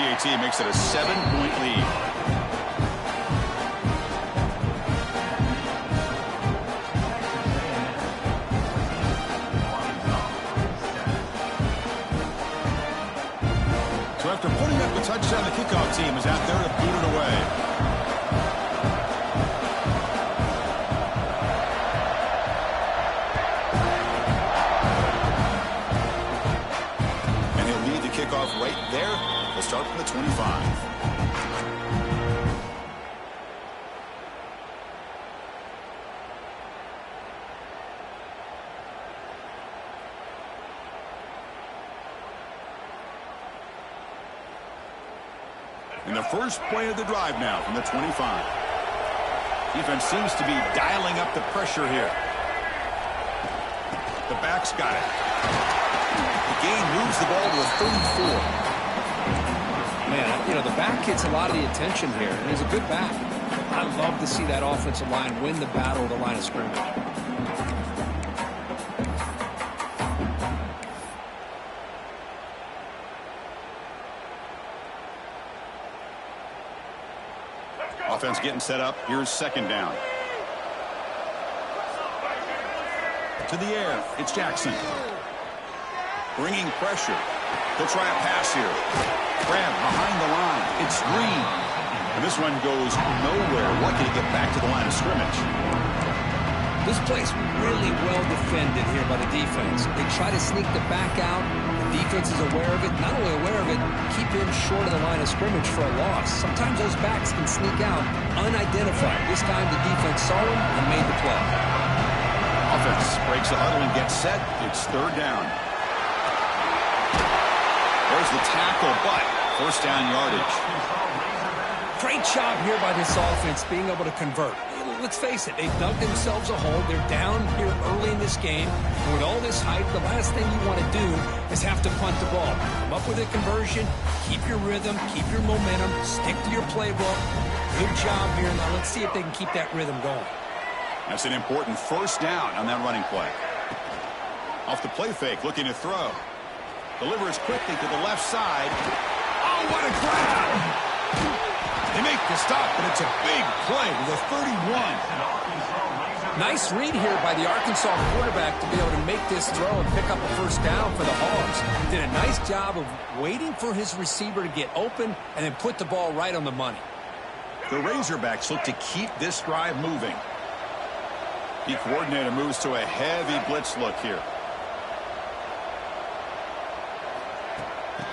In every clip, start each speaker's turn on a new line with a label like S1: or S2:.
S1: PAT makes it a 7-point lead. So after putting up a touchdown, the kickoff team is out there to boot it away. Kickoff right there. We'll start from the 25. And the first play of the drive now from the 25. Defense seems to be dialing up the pressure here. The back's got it. The game moves the ball to a 34.
S2: Man, you know, the back gets a lot of the attention here, and he's a good back. I love to see that offensive line win the battle at the line of scrimmage.
S1: Offense getting set up. Here's second down. To the air. It's Jackson. Bringing pressure. He'll try a pass here. Grab behind the line. It's Green. And this one goes nowhere. Lucky to get back to the line of scrimmage.
S2: This play's really well defended here by the defense. They try to sneak the back out. The defense is aware of it. Not only aware of it, keep him short of the line of scrimmage for a loss. Sometimes those backs can sneak out unidentified. This time the defense saw him and made the play.
S1: Offense breaks the huddle and gets set. It's third down. There's the tackle, but first down yardage.
S2: Great job here by this offense being able to convert. Let's face it, they've dug themselves a hole. They're down here early in this game. And with all this hype, the last thing you want to do is have to punt the ball. Come up with a conversion, keep your rhythm, keep your momentum, stick to your playbook. Good job here. Now let's see if they can keep that rhythm going.
S1: That's an important first down on that running play. Off the play fake, looking to throw. Delivers quickly to the left side. Oh, what a grab! They make the stop, but it's a big play with a 31.
S2: Nice read here by the Arkansas quarterback to be able to make this throw and pick up a first down for the Hogs. Did a nice job of waiting for his receiver to get open and then put the ball right on the money.
S1: The Razorbacks look to keep this drive moving. The coordinator moves to a heavy blitz look here.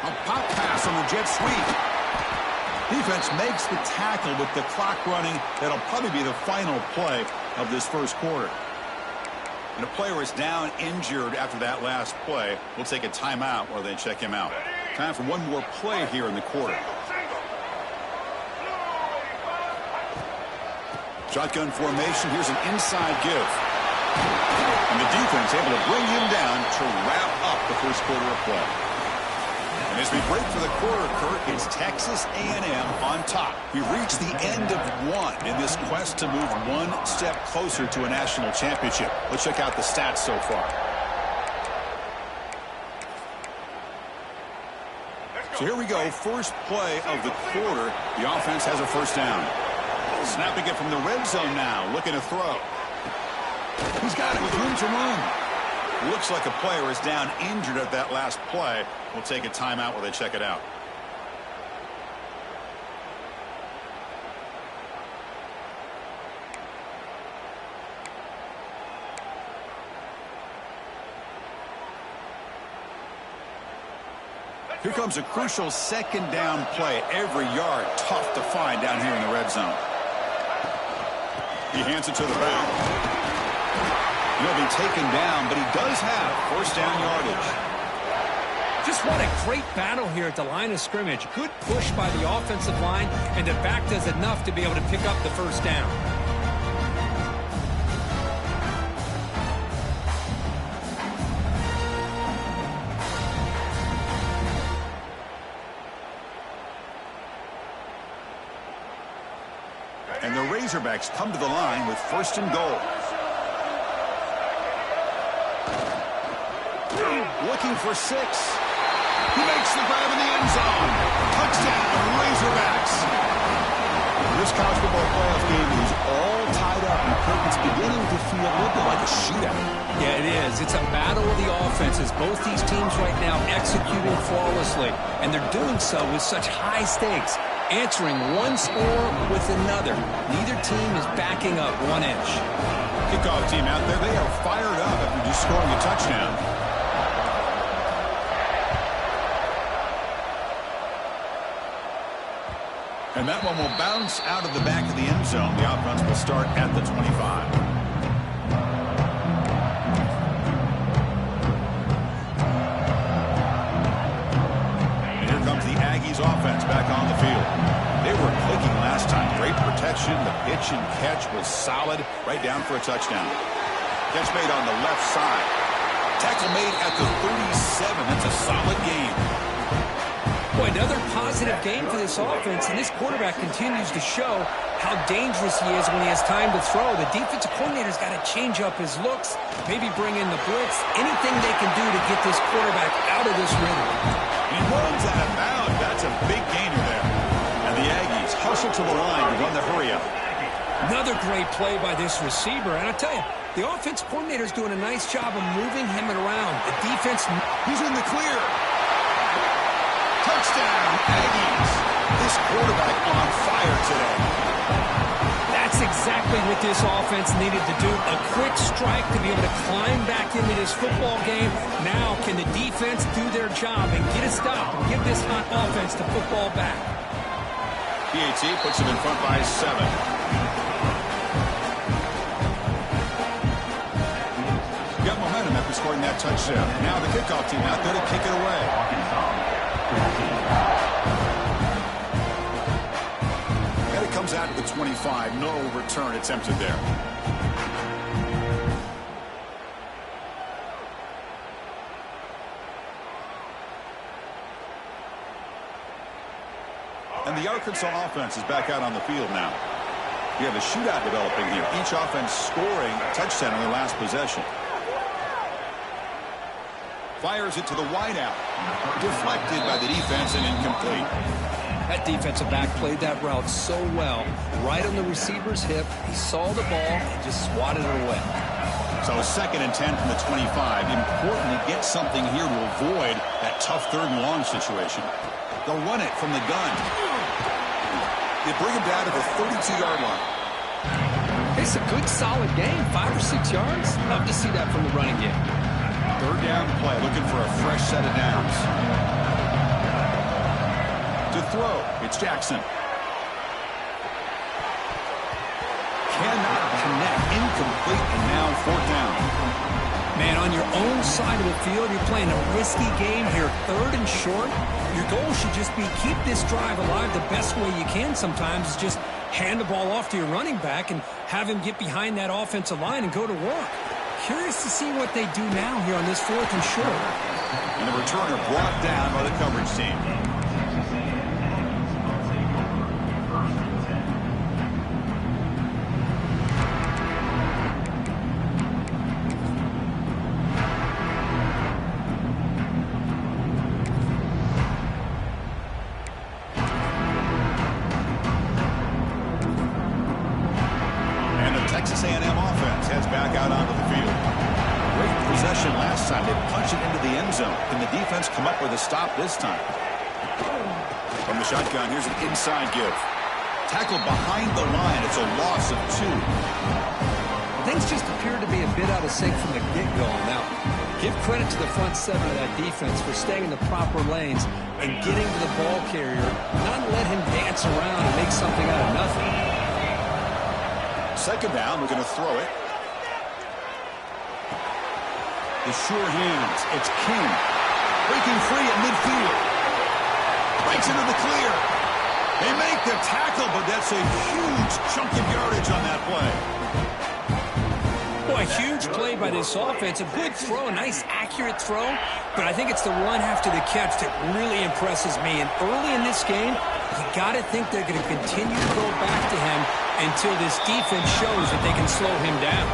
S1: A pop pass on the jet sweep. Defense makes the tackle with the clock running. That'll probably be the final play of this first quarter. And a player is down injured after that last play. We'll take a timeout while they check him out. Time for one more play here in the quarter. Shotgun formation. Here's an inside give. And the defense able to bring him down to wrap up the first quarter of play. And as we break for the quarter, Kurt, it's Texas A&M on top. We've reached the end of one in this quest to move one step closer to a national championship. Let's check out the stats so far. So here we go. First play of the quarter. The offense has a first down. Snapping it from the red zone now. Looking to throw. He's got it with room to run. Looks like a player is down injured at that last play. We'll take a timeout while they check it out. Here comes a crucial second down play. Every yard tough to find down here in the red zone. He hands it to the back. He'll be taken down, but he does have first down yardage.
S2: Just what a great battle here at the line of scrimmage. Good push by the offensive line, and the back does enough to be able to pick up the first down.
S1: And the Razorbacks come to the line with first and goal. Looking for 6. He makes the grab in the end zone. Touchdown. college football playoff game is all tied up, and it's beginning to feel a little bit like a shootout.
S2: Yeah, it is. It's a battle of the offenses. Both these teams right now executing flawlessly, and they're doing so with such high stakes, answering one score with another. Neither team is backing up 1 inch.
S1: Kickoff team out there, they are fired up after just scoring a touchdown. And that one will bounce out of the back of the end zone. The offense will start at the 25. And here comes the Aggies offense back on the field. They were clicking last time. Great protection. The pitch and catch was solid. Right down for a touchdown. Catch made on the left side. Tackle made at the 37. That's a solid game.
S2: Boy, another positive game for this offense, and this quarterback continues to show how dangerous he is when he has time to throw. The defensive coordinator's got to change up his looks, maybe bring in the blitz, anything they can do to get this quarterback out of this rhythm.
S1: He runs out of bounds. That's a big gainer there. And the Aggies hustle to the line to run the hurry up.
S2: Another great play by this receiver, and I tell you, the offense coordinator's doing a nice job of moving him around. The defense,
S1: he's in the clear. Touchdown, Aggies. This quarterback on fire today.
S2: That's exactly what this offense needed to do. A quick strike to be able to climb back into this football game. Now can the defense do their job and get a stop and give this hot offense the football back?
S1: PAT puts him in front by 7. Got momentum after scoring that touchdown. Now the kickoff team out there to kick it away. And it comes out at the 25. No return attempted there. And the Arkansas offense is back out on the field now. We have a shootout developing here. Each offense scoring a touchdown in their last possession. Fires it to the wideout. Deflected by the defense and incomplete.
S2: That defensive back played that route so well. Right on the receiver's hip. He saw the ball and just swatted it away.
S1: So 2nd and 10 from the 25. Important to get something here to avoid that tough 3rd and long situation. They'll run it from the gun. They bring him down to the 32-yard line.
S2: It's a good, solid game. 5 or 6 yards. Love to see that from the running game.
S1: 3rd down play, looking for a fresh set of downs. To throw, it's Jackson. Cannot connect, incomplete, and now 4th down.
S2: Man, on your own side of the field, you're playing a risky game here. 3rd and short. Your goal should just be keep this drive alive the best way you can sometimes is just hand the ball off to your running back and have him get behind that offensive line and go to work. Curious to see what they do now here on this 4th and short.
S1: And the returner brought down by the coverage team. And the Texas A&M offense heads back out onto the field. Great possession last time. They punched it into the end zone. Can the defense come up with a stop this time? From the shotgun, here's an inside give. Tackled behind the line. It's a loss of 2.
S2: Things just appear to be a bit out of sync from the get-go. Now, give credit to the front 7 of that defense for staying in the proper lanes and getting to the ball carrier, not let him dance around and make something out of nothing.
S1: 2nd down, we're going to throw it. The sure hands. It's King. Breaking free at midfield. Breaks into the clear. They make the tackle, but that's a huge chunk of yardage on that play.
S2: Boy, a huge play by this offense. A good throw, a nice accurate throw. But I think it's the run after the catch that really impresses me. And early in this game, you got to think they're going to continue to go back to him until this defense shows that they can slow him down.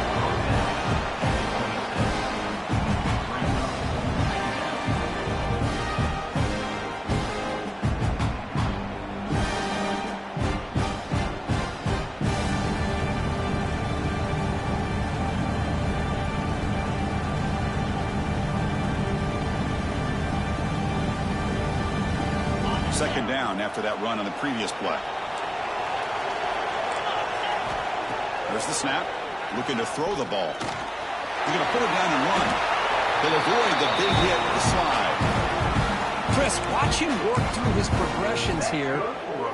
S1: Second down after that run on the previous play. There's the snap. Looking to throw the ball. He's going to put it down and run. He'll avoid the big hit, the slide.
S2: Chris, watch him work through his progressions here.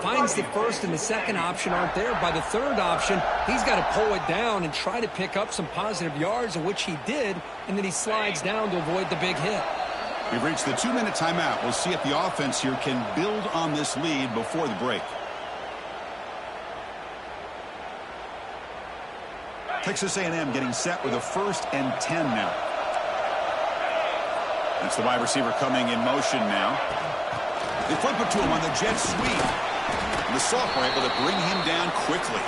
S2: Finds the first and the second option aren't there. By the third option, he's got to pull it down and try to pick up some positive yards, of which he did, and then he slides down to avoid the big hit.
S1: We've reached the 2-minute timeout. We'll see if the offense here can build on this lead before the break. Texas A&M getting set with a 1st and 10 now. That's the wide receiver coming in motion now. They flip it to him on the jet sweep. And the sophomore able to bring him down quickly.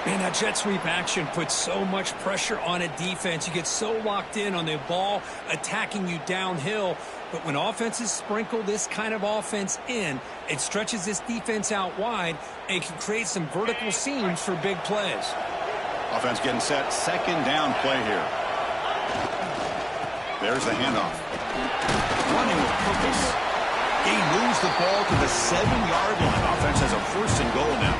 S2: Man, that jet sweep action puts so much pressure on a defense. You get so locked in on the ball attacking you downhill. But when offenses sprinkle this kind of offense in, it stretches this defense out wide and can create some vertical seams for big plays.
S1: Offense getting set. Second down play here. There's the handoff. Running with purpose. He moves the ball to the 7-yard line. Offense has a 1st and goal now.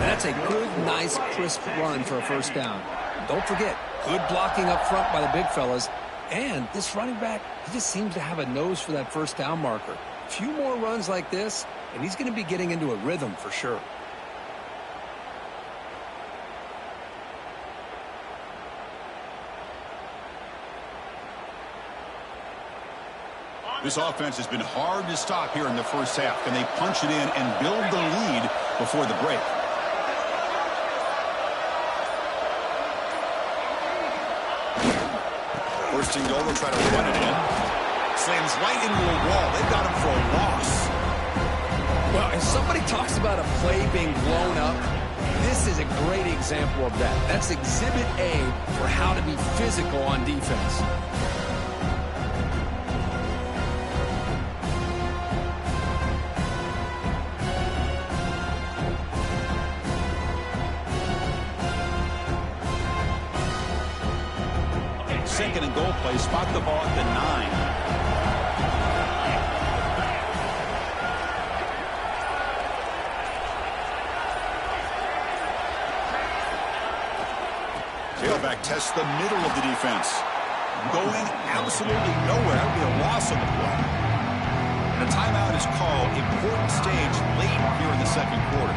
S2: That's a good, nice, crisp run for a 1st down. Don't forget, good blocking up front by the big fellas. And this running back, he just seems to have a nose for that 1st down marker. A few more runs like this, and he's going to be getting into a rhythm for sure.
S1: This offense has been hard to stop here in the first half. Can they punch it in and build the lead before the break? First and goal, they'll try to run it in. Slams right into a wall. They've got him for a loss.
S2: Well, if somebody talks about a play being blown up, this is a great example of that. That's exhibit A for how to be physical on defense.
S1: Second and goal play. Spot the ball at the 9. Tailback tests the middle of the defense. Going absolutely nowhere. That would be a loss on the play. And a timeout is called. Important stage late here in the second quarter.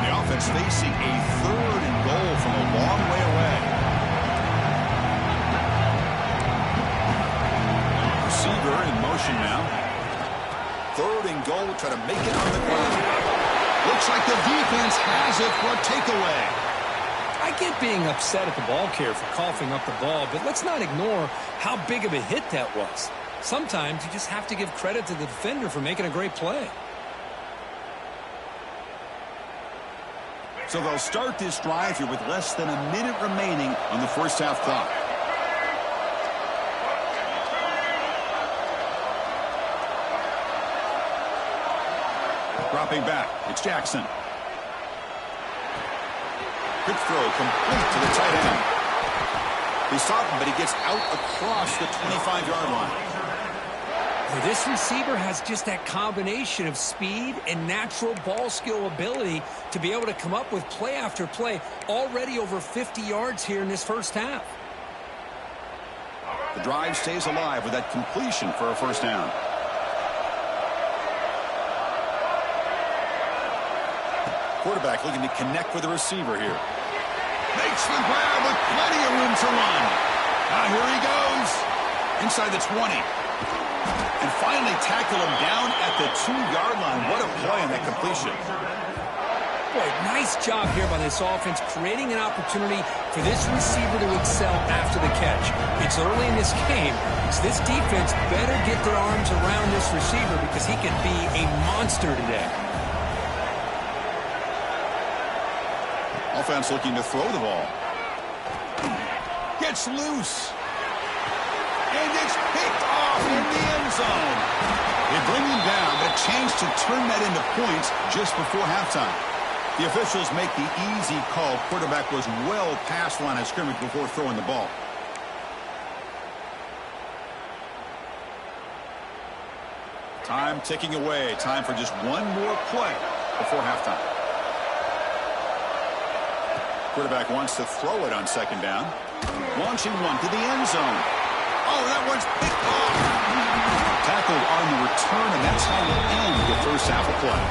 S1: The offense facing a 3rd and goal from a long way away. Receiver in motion now. 3rd and goal, try to make it on the ground. Looks like the defense has it for a takeaway.
S2: I get being upset at the ball carrier for coughing up the ball, but let's not ignore how big of a hit that was. Sometimes you just have to give credit to the defender for making a great play.
S1: So they'll start this drive here with less than a minute remaining on the first half clock. Dropping back, it's Jackson. Quick throw, complete to the tight end. He stopped him, but he gets out across the 25-yard line.
S2: Well, this receiver has just that combination of speed and natural ball skill ability to be able to come up with play after play. Already over 50 yards here in this first half.
S1: The drive stays alive with that completion for a 1st down. Quarterback looking to connect with the receiver here. Makes the grab with plenty of room to run. Now here he goes. Inside the 20. And finally tackle him down at the 2-yard line. What a play on that completion.
S2: Boy, nice job here by this offense, creating an opportunity for this receiver to excel after the catch. It's early in this game, so this defense better get their arms around this receiver because he could be a monster today.
S1: Offense looking to throw the ball. Gets loose. And it's picked off in the end zone. They bring him down, but a chance to turn that into points just before halftime. The officials make the easy call. Quarterback was well past line of scrimmage before throwing the ball. Time ticking away. Time for just one more play before halftime. Quarterback wants to throw it on second down. Launching one to the end zone. Oh, that one's picked off. Tackled on the return, and that's how we'll end the first half of play.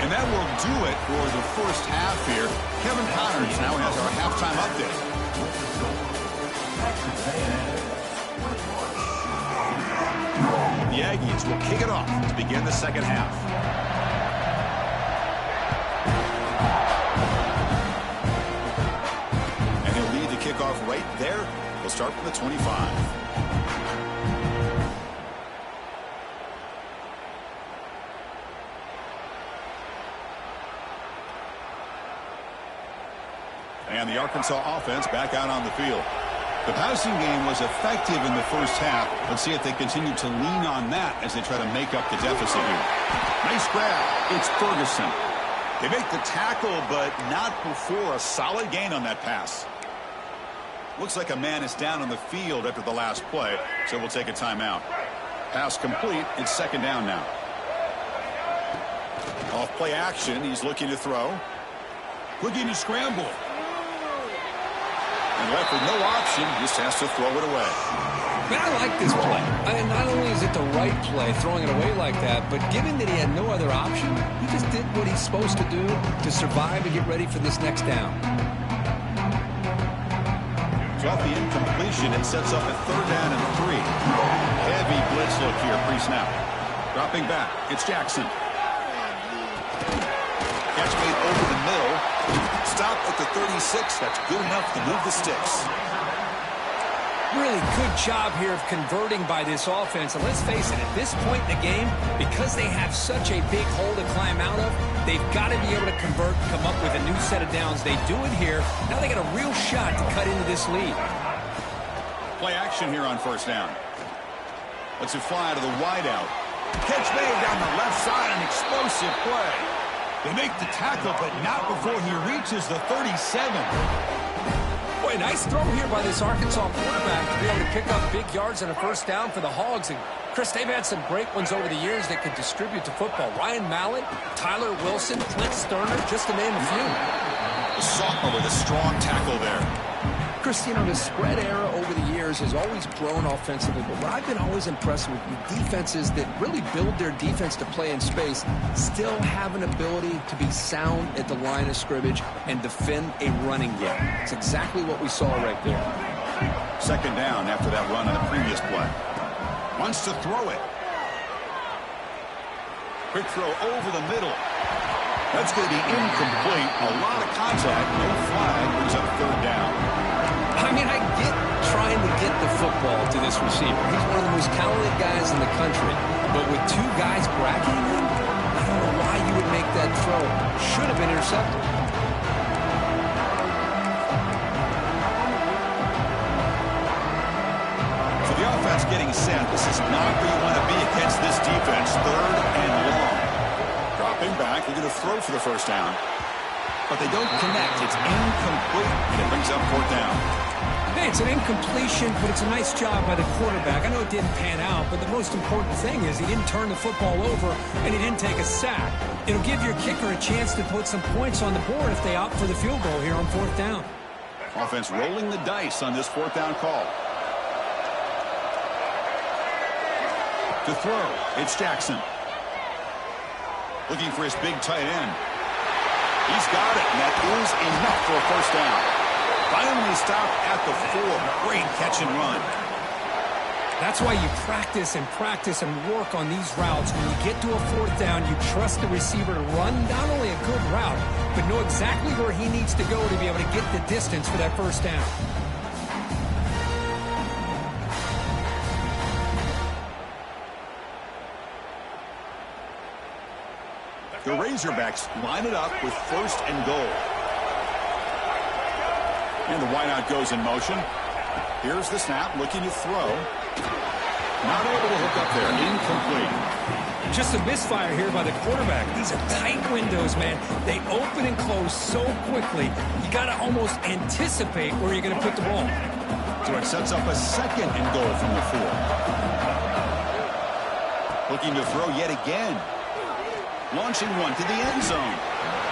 S1: And that will do it for the first half here. Kevin Connors now has our halftime update. The Aggies will kick it off to begin the second half. And he'll lead the kickoff right there. He'll start from the 25. And the Arkansas offense back out on the field. The passing game was effective in the first half. Let's see if they continue to lean on that as they try to make up the deficit here. Nice grab. It's Ferguson. They make the tackle, but not before a solid gain on that pass. Looks like a man is down on the field after the last play, so we'll take a timeout. Pass complete. It's second down now. Off play action. He's looking to throw. Looking to scramble. And left with no option, just has to throw it away.
S2: Man, I like this play. Not only is it the right play, throwing it away like that, but given that he had no other option, he just did what he's supposed to do to survive and get ready for this next down.
S1: So off the incompletion, it sets up a third down and 3. Heavy blitz look here, pre-snap. Dropping back, it's Jackson. Catch made over the middle. Stop at the 36. That's good enough to move the sticks.
S2: Really good job here of converting by this offense. And let's face it, at this point in the game, because they have such a big hole to climb out of, they've got to be able to convert, come up with a new set of downs. They do it here. Now they got a real shot to cut into this lead.
S1: Play action here on first down. Let's it fly to the wideout. Catch made down the left side, an explosive play. They make the tackle, but not before he reaches the 37.
S2: Boy, nice throw here by this Arkansas quarterback to be able to pick up big yards and a first down for the Hogs. And, Chris, they've had some great ones over the years that could distribute the football. Ryan Mallett, Tyler Wilson, Clint Sterner, just to name a few.
S1: The sophomore with a strong tackle there.
S2: Chris, you know, the spread era over the years has always grown offensively, but what I've been always impressed with defenses that really build their defense to play in space still have an ability to be sound at the line of scrimmage and defend a running game. It's exactly what we saw right there.
S1: Second down after that run on the previous play. Wants to throw it. Quick throw over the middle. That's going to be incomplete. A lot of contact. No flag. Brings up third down.
S2: I mean, I get trying to get the football to this receiver. He's one of the most talented guys in the country. But with two guys bracketing him, I don't know why you would make that throw. Should have been intercepted.
S1: So the offense getting set. This is not where you want to be against this defense. Third and long. Dropping back. They're going to throw for the first down. But they don't connect. It's incomplete. And it brings up fourth down.
S2: Hey, it's an incompletion, but it's a nice job by the quarterback. I know it didn't pan out, but the most important thing is he didn't turn the football over and he didn't take a sack. It'll give your kicker a chance to put some points on the board if they opt for the field goal here on fourth down.
S1: Offense rolling the dice on this fourth down call. To throw, it's Jackson. Looking for his big tight end. He's got it, and that is enough for a first down. Finally stopped at the 4. Great catch and run.
S2: That's why you practice and work on these routes. When you get to a fourth down, you trust the receiver to run not only a good route, but know exactly where he needs to go to be able to get the distance for that first down.
S1: The Razorbacks line it up with first and goal. And the wideout goes in motion. Here's the snap, looking to throw. Not able to hook up there. Incomplete.
S2: Just a misfire here by the quarterback. These are tight windows, man. They open and close so quickly. You got to almost anticipate where you're going to put the ball.
S1: So it sets up a 2nd and goal from the 4. Looking to throw yet again. Launching one to the end zone.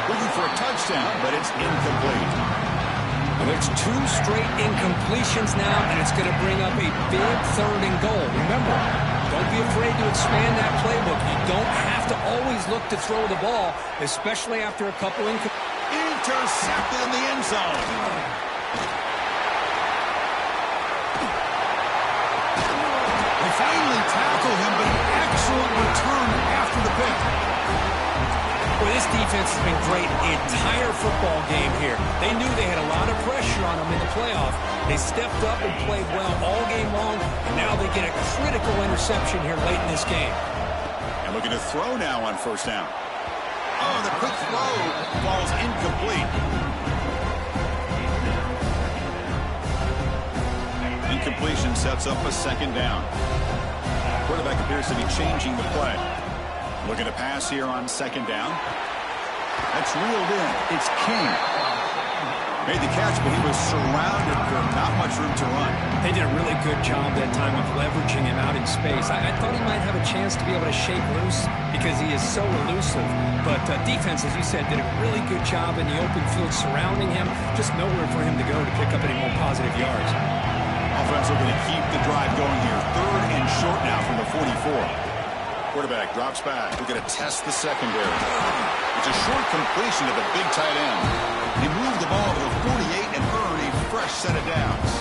S1: Looking for a touchdown, but it's incomplete.
S2: Well, there's 2 straight incompletions now, and it's going to bring up a big 3rd and goal. Remember, don't be afraid to expand that playbook. You don't have to always look to throw the ball, especially after a couple
S1: intercepted in the end zone. They finally tackle him, but an excellent return after the pick.
S2: Well, this defense has been great the entire football game here. They knew they had a lot of pressure on them in the playoff. They stepped up and played well all game long, and now they get a critical interception here late in this game.
S1: And looking to throw now on 1st down. Oh, the quick throw falls incomplete. Incompletion sets up a 2nd down. Quarterback appears to be changing the play. Looking to pass here on 2nd down. That's reeled in. It's King. Made the catch, but he was surrounded for not much room to run.
S2: They did a really good job that time of leveraging him out in space. I thought he might have a chance to be able to shake loose because he is so elusive. But defense, as you said, did a really good job in the open field surrounding him. Just nowhere for him to go to pick up any more positive yards.
S1: Offense looking to keep the drive going here. 3rd and short now from the 44. Quarterback drops back. Looking to test the secondary. It's a short completion to the big tight end. He moved the ball to the 48 and earned a fresh set of downs.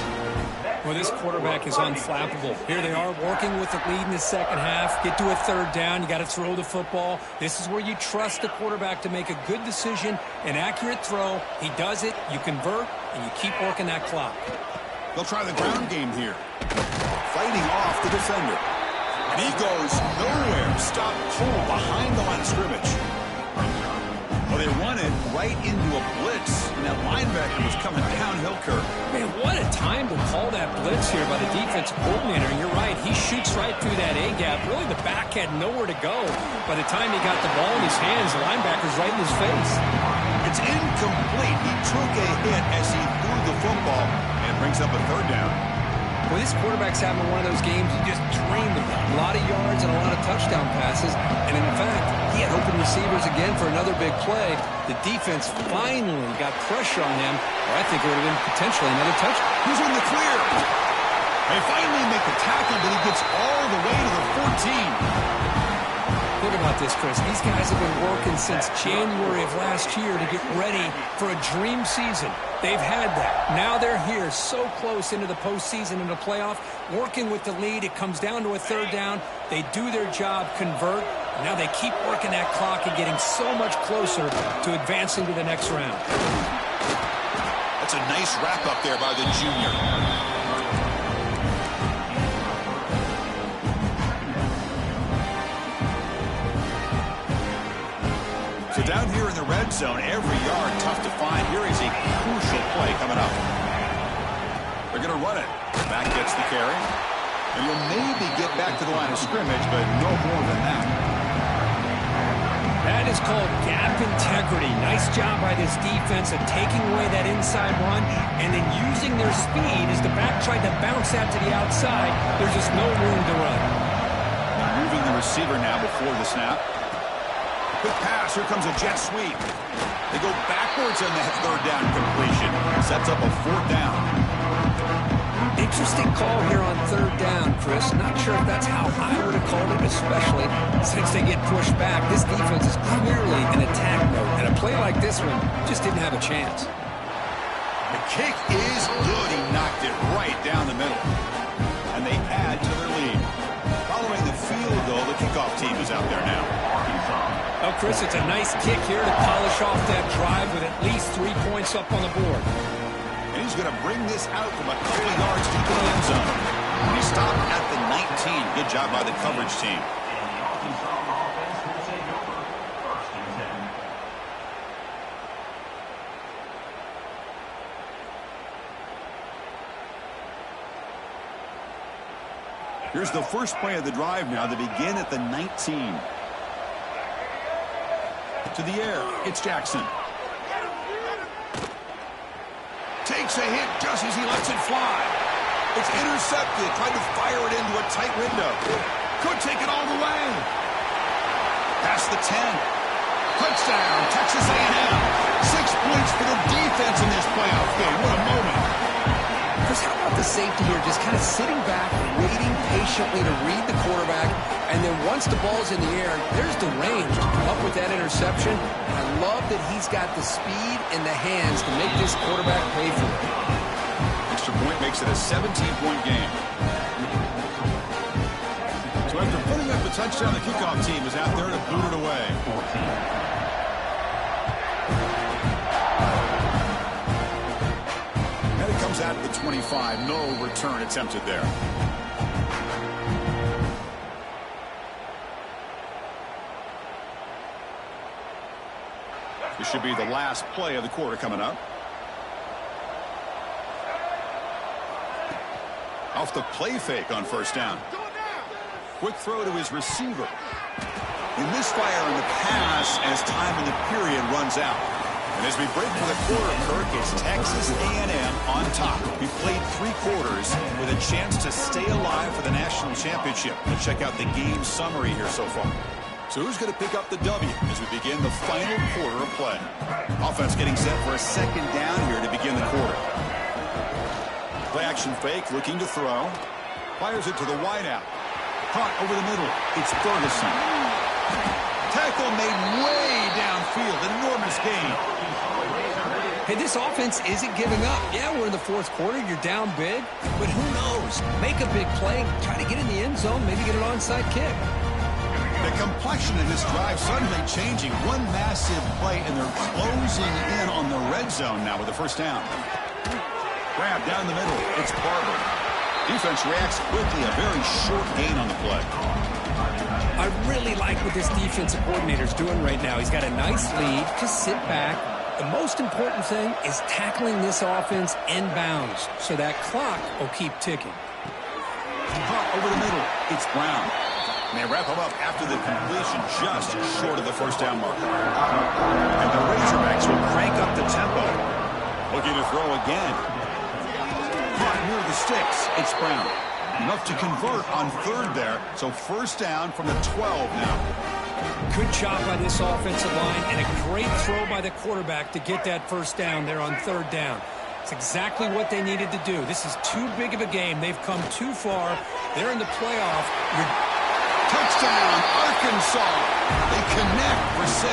S2: Well, this quarterback is unflappable. Here they are working with the lead in the 2nd half. Get to a 3rd down. You got to throw the football. This is where you trust the quarterback to make a good decision, an accurate throw. He does it. You convert, and you keep working that clock.
S1: They'll try the ground game here. Fighting off the defender. And he goes nowhere. Stop cold behind the line of scrimmage. Well, they run it right into a blitz. And that linebacker was coming downhill, Kirk.
S2: Man, what a time to call that blitz here by the defensive coordinator. And you're right. He shoots right through that A-gap. Really, the back had nowhere to go. By the time he got the ball in his hands, the linebacker's right in his face.
S1: It's incomplete. He took a hit as he threw the football. And it brings up a 3rd down.
S2: Well, this quarterback's having one of those games you just dreamed about. A lot of yards and a lot of touchdown passes. And in fact, he had open receivers again for another big play. The defense finally got pressure on him. Or I think it would have been potentially another touchdown.
S1: He's in the clear. They finally make the tackle, but he gets all the way to the 14.
S2: Think about this, Chris. These guys have been working since January of last year to get ready for a dream season. They've had that. Now they're here so close into the postseason and the playoff, working with the lead. It comes down to a 3rd down. They do their job, convert. Now they keep working that clock and getting so much closer to advancing to the next round.
S1: That's a nice wrap-up there by the junior. So down here in the red zone, every yard tough to find. Here is a crucial play coming up. They're going to run it. Back gets the carry. And you'll maybe get back to the line of scrimmage, but no more than that.
S2: That is called gap integrity. Nice job by this defense of taking away that inside run and then using their speed as the back tried to bounce that to the outside. There's just no room to run.
S1: Moving the receiver now before the snap. Quick pass. Here comes a jet sweep. They go backwards on that 3rd down completion. Sets up a 4th down.
S2: Interesting call here on 3rd down, Chris. Not sure if that's how I would have called it, especially since they get pushed back. This defense is clearly in attack mode, and a play like this one just didn't have a chance.
S1: The kick is good. He knocked it right down the middle. And they add to their lead. Following the field goal, the kickoff team is out there now.
S2: Oh, Chris, it's a nice kick here to polish off that drive with at least 3 points up on the board.
S1: And he's going to bring this out from a couple of yards deep in the end zone. And he stopped at the 19. Good job by the coverage team. Here's the first play of the drive now. They begin at the 19. To the air, it's Jackson. Takes a hit just as he lets it fly. It's intercepted, trying to fire it into a tight window. Could take it all the way. Past the 10. Touchdown, Texas A&M. 6 points for the defense in this playoff game. What a moment.
S2: Chris, how about the safety here? Just kind of sitting back, waiting patiently to read the quarterback. And then once the ball's in the air, there's the range to come up with that interception. And I love that he's got the speed and the hands to make this quarterback pay for it.
S1: Extra point makes it a 17-point game. So after putting up the touchdown, the kickoff team is out there to boot it away. And it comes out at the 25. No return attempted there. This should be the last play of the quarter coming up. Off the play fake on first down. Quick throw to his receiver. He misfire in the pass as time in the period runs out. And as we break for the quarter, Kirk, it's Texas A&M on top. We played 3 quarters with a chance to stay alive for the national championship. Let's check out the game summary here so far. So who's going to pick up the W as we begin the final quarter of play? Offense getting set for a second down here to begin the quarter. Play action fake, looking to throw. Fires it to the wideout. Caught over the middle. It's Ferguson. Tackle made way downfield. Enormous gain.
S2: Hey, this offense isn't giving up. Yeah, we're in the 4th quarter. You're down big. But who knows? Make a big play. Try to get in the end zone. Maybe get an onside kick.
S1: The complexion of this drive suddenly changing. One massive play, and they're closing in on the red zone now with the first down. Grab down the middle. It's Barber. Defense reacts quickly. A very short gain on the play.
S2: I really like what this defensive coordinator's doing right now. He's got a nice lead. Just sit back. The most important thing is tackling this offense inbounds so that clock will keep ticking.
S1: Caught over the middle. It's Brown. And they wrap him up after the completion just short of the first down marker. And the Razorbacks will crank up the tempo. Looking to throw again. Caught near the sticks. It's Brown. Enough to convert on 3rd there. So first down from the 12 now.
S2: Good job by this offensive line and a great throw by the quarterback to get that first down there on 3rd down. It's exactly what they needed to do. This is too big of a game. They've come too far. They're in the playoff.
S1: Touchdown, Arkansas. They connect for 6.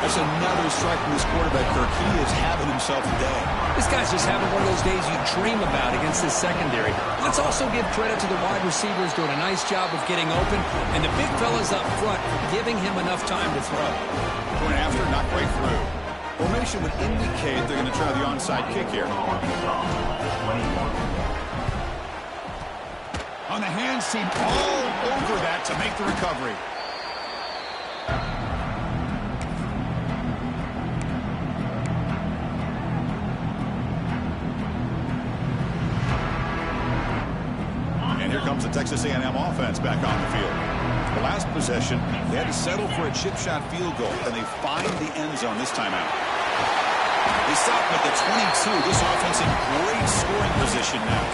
S1: That's another strike from this quarterback, Kirk. He is having himself a day.
S2: This guy's just having one of those days you dream about against this secondary. Let's also give credit to the wide receivers doing a nice job of getting open, and the big fellas up front giving him enough time to throw.
S1: Going after, not quite through. Formation would indicate they're going to try the onside kick here. On the hands team, all over that to make the recovery. And here comes the Texas A&M offense back on the field. The last possession, they had to settle for a chip shot field goal, and they find the end zone this time out. They stop at the 22. This offense in great scoring position now.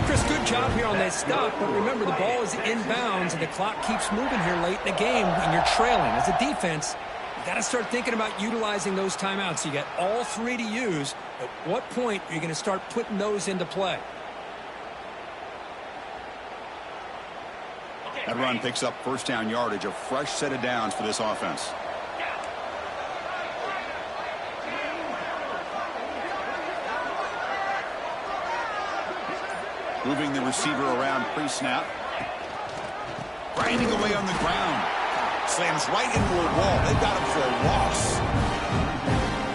S2: Chris, good job here on that stop, but remember the ball is inbounds and the clock keeps moving here late in the game and you're trailing. As a defense, you got to start thinking about utilizing those timeouts. You got all 3 to use. At what point are you going to start putting those into play?
S1: That run picks up first down yardage, a fresh set of downs for this offense. Moving the receiver around pre-snap. Grinding away on the ground. Slams right into a wall. They've got him for a loss.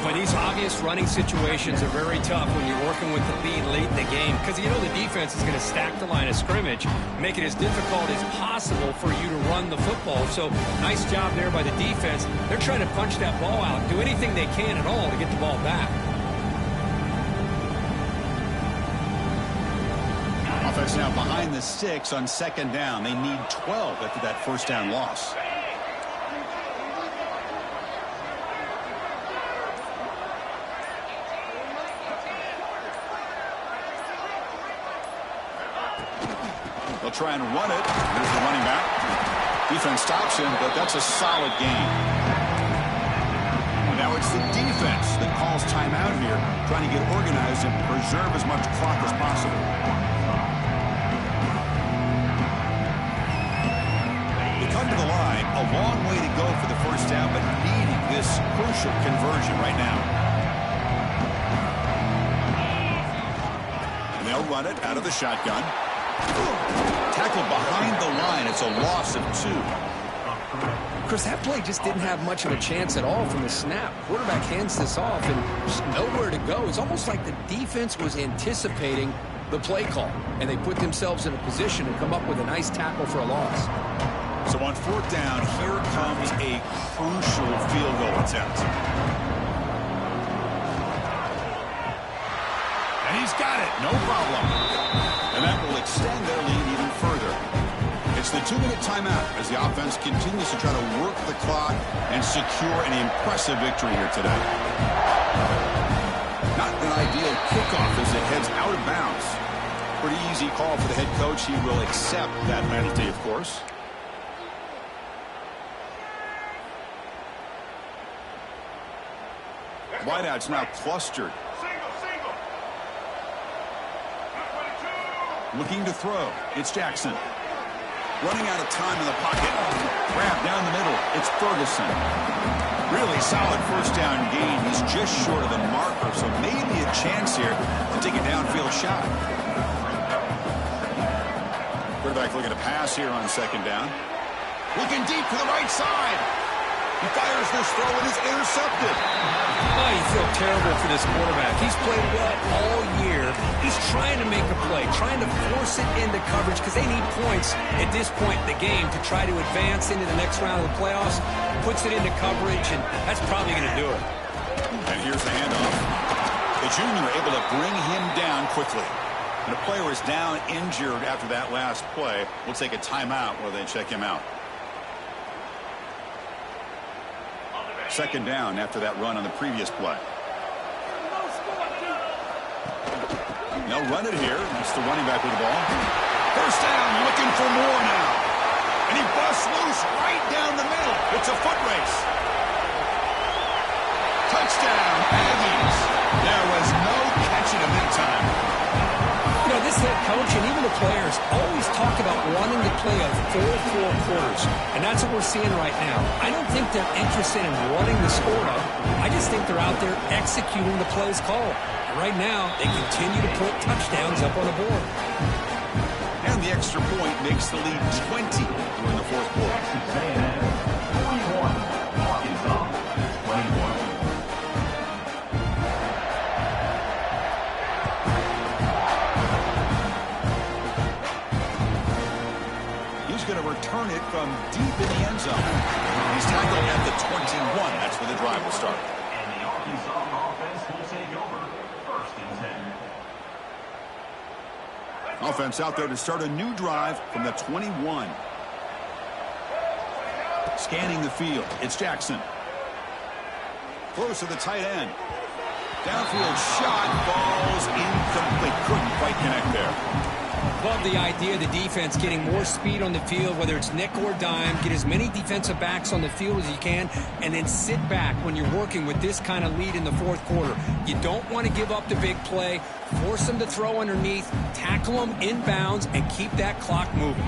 S2: But these obvious running situations are very tough when you're working with the lead late in the game because you know the defense is going to stack the line of scrimmage, make it as difficult as possible for you to run the football. So nice job there by the defense. They're trying to punch that ball out, do anything they can at all to get the ball back.
S1: Offense now behind the 6 on second down. They need 12 after that first down loss. They'll try and run it. Here's the running back. Defense stops him, but that's a solid gain. Now it's the defense that calls timeout here, trying to get organized and preserve as much clock as possible. They come to the line, a long way to go for the first down, but needing this crucial conversion right now. And they'll run it out of the shotgun. Tackled behind the line. It's a loss of 2.
S2: Chris, that play just didn't have much of a chance at all from the snap. Quarterback hands this off and just nowhere to go. It's almost like the defense was anticipating the play call, and they put themselves in a position to come up with a nice tackle for a loss.
S1: So on 4th down, here comes a crucial field goal attempt. And he's got it. No problem. And that will extend their lead even further. It's the 2-minute timeout as the offense continues to try to work the clock and secure an impressive victory here today. Not an ideal kickoff as it heads out of bounds. Pretty easy call for the head coach. He will accept that penalty, of course. Wideouts now clustered. Looking to throw. It's Jackson. Running out of time in the pocket. Grab down the middle. It's Ferguson. Really solid first down gain. He's just short of the marker, so maybe a chance here to take a downfield shot. Quarterback looking to pass here on 2nd down. Looking deep to the right side. He fires this throw and is intercepted.
S2: Oh, you feel terrible for this quarterback. He's played well all year. He's trying to make a play, trying to force it into coverage because they need points at this point in the game to try to advance into the next round of the playoffs. Puts it into coverage, and that's probably going to do it.
S1: And here's the handoff. The junior able to bring him down quickly. And the player is down injured after that last play. We'll take a timeout while they check him out. 2nd down after that run on the previous play. They'll run it here. That's the running back with the ball. First down, looking for more now. And he busts loose right down the middle. It's a foot race. Touchdown, Aggies. There was no catching him that time.
S2: You know, this head coach and even the players always talk about wanting to play a full 4 quarters, and that's what we're seeing right now. I don't think they're interested in running the score up. I just think they're out there executing the plays called. And right now, they continue to put touchdowns up on the board.
S1: And the extra point makes the lead 20 during the 4th quarter.
S3: 41, Arkansas, 21.
S1: Going to return it from deep in the end zone. He's tackled at the 21. That's where the drive will start.
S3: And the Arkansas offense will take over 1st and 10.
S1: Offense out there to start a new drive from the 21. Scanning the field. It's Jackson. Close to the tight end. Downfield shot. Falls incomplete. Couldn't quite connect there.
S2: Love the idea of the defense getting more speed on the field, whether it's nickel or dime. Get as many defensive backs on the field as you can, and then sit back when you're working with this kind of lead in the 4th quarter. You don't want to give up the big play. Force them to throw underneath, tackle them inbounds, and keep that clock moving.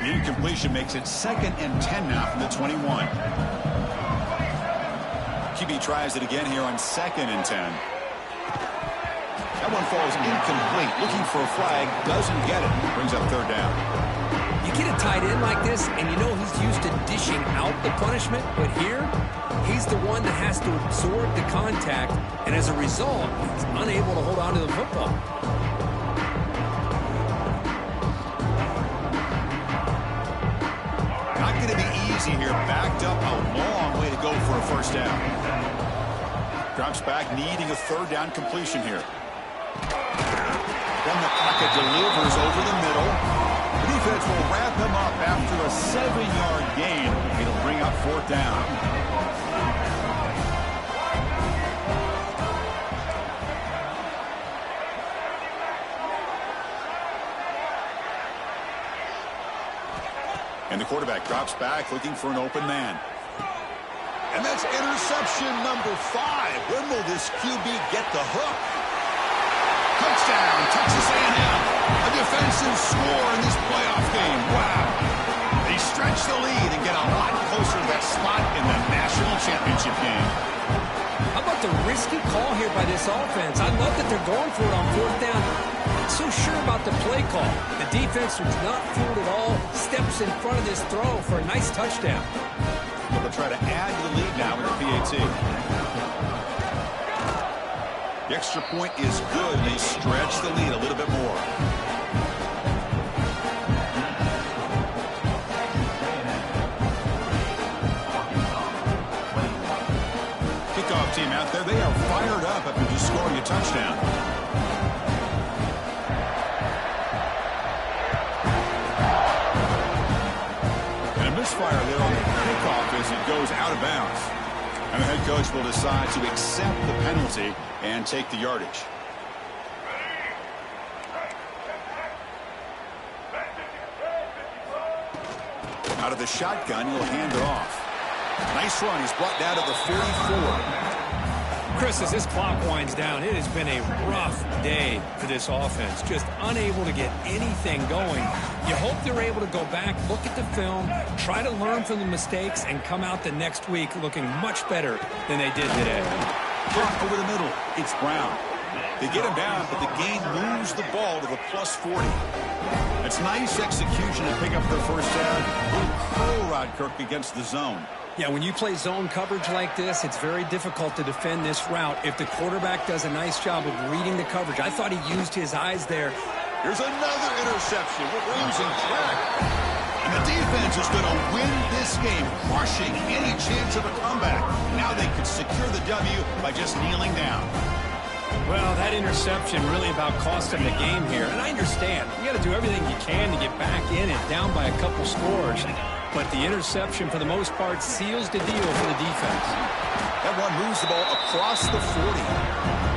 S1: The incompletion makes it 2nd and 10 now from the 21. QB tries it again here on 2nd and 10. That one falls incomplete. Looking for a flag. Doesn't get it. Brings up 3rd down.
S2: You get a tight end like this, and you know he's used to dishing out the punishment, but here, he's the one that has to absorb the contact, and as a result, he's unable to hold on to the football.
S1: Not going to be easy here. Backed up, a long way to go for a first down. Drops back, needing a 3rd down completion here. Then the pocket delivers over the middle. The defense will wrap him up after a 7-yard gain. It'll bring up 4th down. quarterback drops back looking for an open man. And that's interception number 5. When will this QB get the hook? Touchdown, Texas A&M. A defensive score in this playoff game. Wow. They stretch the lead and get a lot closer to that spot in the national championship game.
S2: How about the risky call here by this offense? I love that they're going for it on 4th down. Not so sure about the play call. The defense was not fooled at all. Steps in front of this throw for a nice touchdown.
S1: They'll try to add to the lead now with the PAT. The extra point is good. They stretch the lead a little bit more. Kickoff team out there. They are fired up after just scoring a touchdown. And a misfire there on the kickoff as it goes out of bounds. And the head coach will decide to accept the penalty and take the yardage. Out of the shotgun, he'll hand it off. Nice run. He's brought down to the 44.
S2: Chris, as this clock winds down, it has been a rough day for this offense. Just unable to get anything going. You hope they're able to go back, look at the film, try to learn from the mistakes, and come out the next week looking much better than they did today.
S1: Clock over the middle. It's Brown. They get him down, but the game moves the ball to the plus 40. It's nice execution to pick up the first down. Curl rod, Kirk, against the zone.
S2: Yeah, when you play zone coverage like this, it's very difficult to defend this route if the quarterback does a nice job of reading the coverage. I thought he used his eyes there.
S1: Here's another interception. We're losing track. And the defense is going to win this game, crushing any chance of a comeback. Now they could secure the W by just kneeling down.
S2: Well, that interception really about cost them the game here. And I understand. You got to do everything you can to get back in it, down by a couple scores. But the interception, for the most part, seals the deal for the defense.
S1: That one moves the ball across the 40.